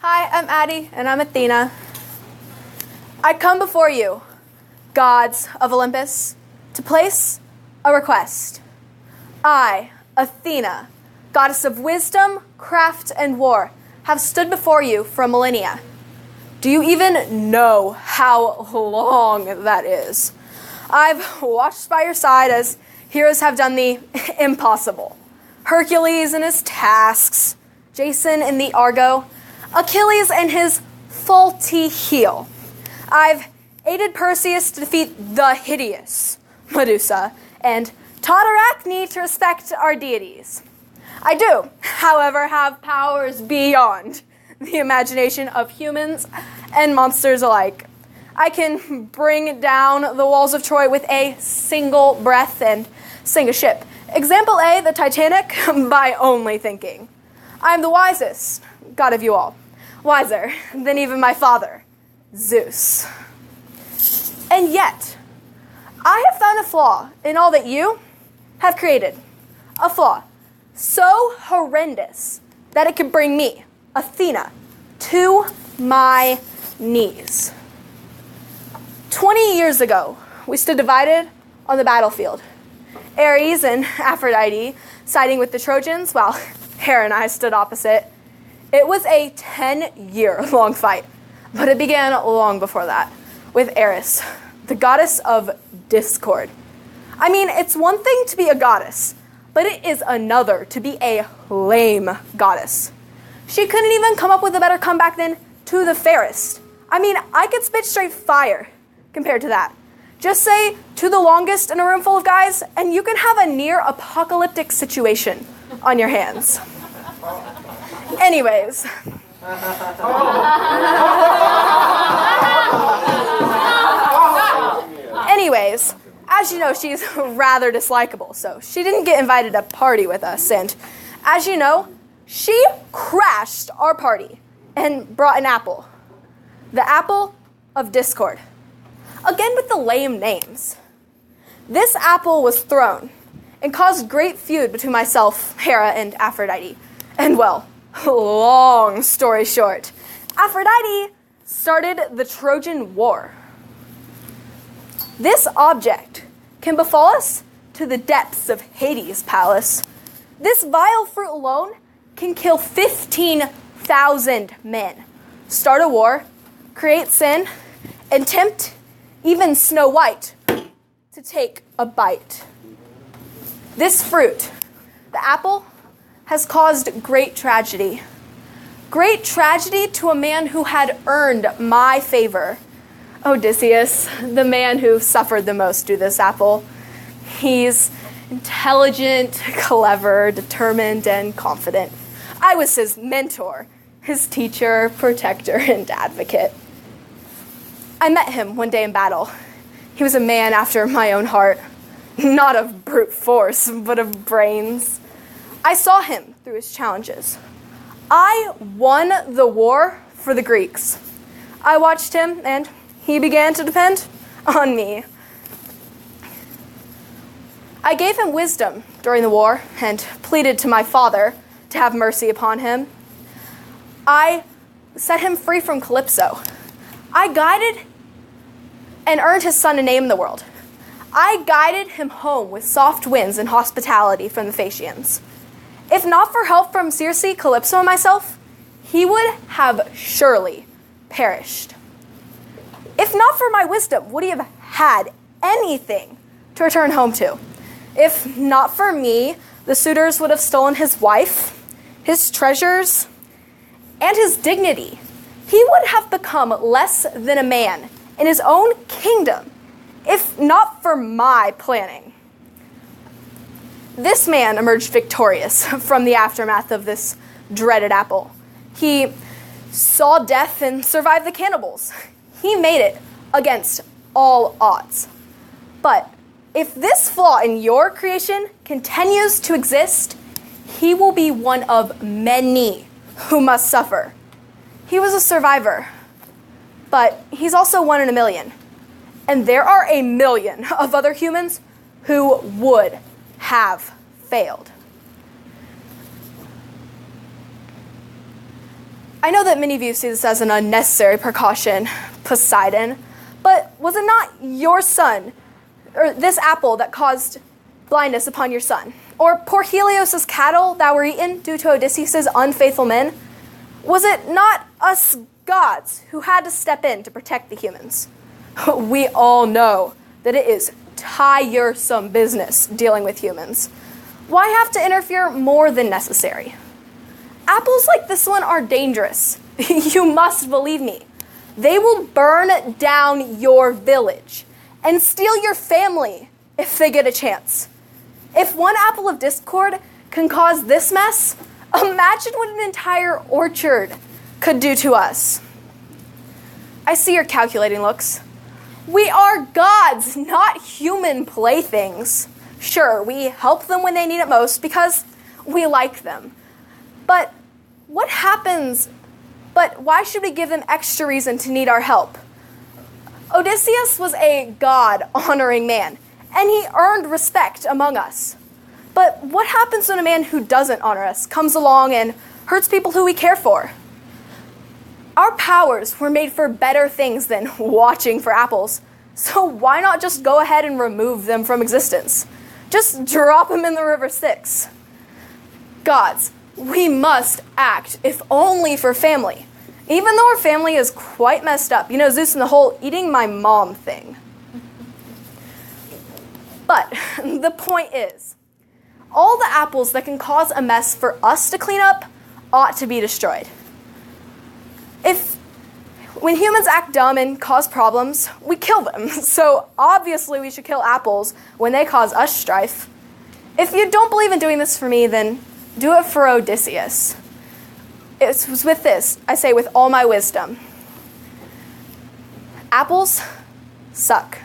Hi, I'm Addie, and I'm Athena. I come before you, gods of Olympus, to place a request. I, Athena, goddess of wisdom, craft, and war, have stood before you for millennia. Do you even know how long that is? I've watched by your side as heroes have done the impossible. Hercules and his tasks, Jason in the Argo, Achilles and his faulty heel. I've aided Perseus to defeat the hideous Medusa and taught Arachne to respect our deities. I do, however, have powers beyond the imagination of humans and monsters alike. I can bring down the walls of Troy with a single breath and sink a ship. Example A, the Titanic, by only thinking. I'm the wisest god of you all, wiser than even my father, Zeus. And yet, I have found a flaw in all that you have created. A flaw so horrendous that it could bring me, Athena, to my knees. 20 years ago, we stood divided on the battlefield. Ares and Aphrodite siding with the Trojans, while Hera and I stood opposite. It was a 10-year-long fight, but it began long before that, with Eris, the goddess of discord. I mean, it's one thing to be a goddess, but it is another to be a lame goddess. She couldn't even come up with a better comeback than to the fairest. I mean, I could spit straight fire compared to that. Just say to the longest in a room full of guys, and you can have a near-apocalyptic situation on your hands. Anyways. As you know, she's rather dislikable, so she didn't get invited to party with us, and as you know, she crashed our party and brought an apple. The apple of discord. Again with the lame names. This apple was thrown and caused great feud between myself, Hera, and Aphrodite. And well, long story short, Aphrodite started the Trojan War. This object can befall us to the depths of Hades' palace. This vile fruit alone can kill 15,000 men, start a war, create sin, and tempt even Snow White to take a bite. This fruit, the apple, has caused great tragedy. Great tragedy to a man who had earned my favor. Odysseus, the man who suffered the most through this apple. He's intelligent, clever, determined, and confident. I was his mentor, his teacher, protector, and advocate. I met him one day in battle. He was a man after my own heart, not of brute force, but of brains. I saw him through his challenges. I won the war for the Greeks. I watched him, and he began to depend on me. I gave him wisdom during the war and pleaded to my father to have mercy upon him. I set him free from Calypso. I guided and earned his son a name in the world. I guided him home with soft winds and hospitality from the Phaeacians. If not for help from Circe, Calypso, and myself, he would have surely perished. If not for my wisdom, would he have had anything to return home to? If not for me, the suitors would have stolen his wife, his treasures, and his dignity. He would have become less than a man in his own kingdom, if not for my planning. This man emerged victorious from the aftermath of this dreaded apple. He saw death and survived the cannibals. He made it against all odds. But if this flaw in your creation continues to exist, he will be one of many who must suffer. He was a survivor, but he's also one in a million. And there are a million of other humans who would have failed. I know that many of you see this as an unnecessary precaution, Poseidon, but was it not your son, or this apple, that caused blindness upon your son? Or poor Helios' cattle that were eaten due to Odysseus' unfaithful men? Was it not us gods who had to step in to protect the humans? We all know that it is tiresome business dealing with humans. Why have to interfere more than necessary? Apples like this one are dangerous. You must believe me. They will burn down your village and steal your family if they get a chance. If one apple of discord can cause this mess, imagine what an entire orchard could do to us. I see your calculating looks. We are gods, not human playthings. Sure, we help them when they need it most because we like them. But why should we give them extra reason to need our help? Odysseus was a God-honoring man, and he earned respect among us. But what happens when a man who doesn't honor us comes along and hurts people who we care for? Our powers were made for better things than watching for apples, so why not just go ahead and remove them from existence? Just drop them in the river Styx. Gods, we must act, if only for family. Even though our family is quite messed up. You know, Zeus and the whole eating my mom thing. But the point is, all the apples that can cause a mess for us to clean up ought to be destroyed. When humans act dumb and cause problems, we kill them. So obviously we should kill apples when they cause us strife. If you don't believe in doing this for me, then do it for Odysseus. It was with this, I say with all my wisdom. Apples suck.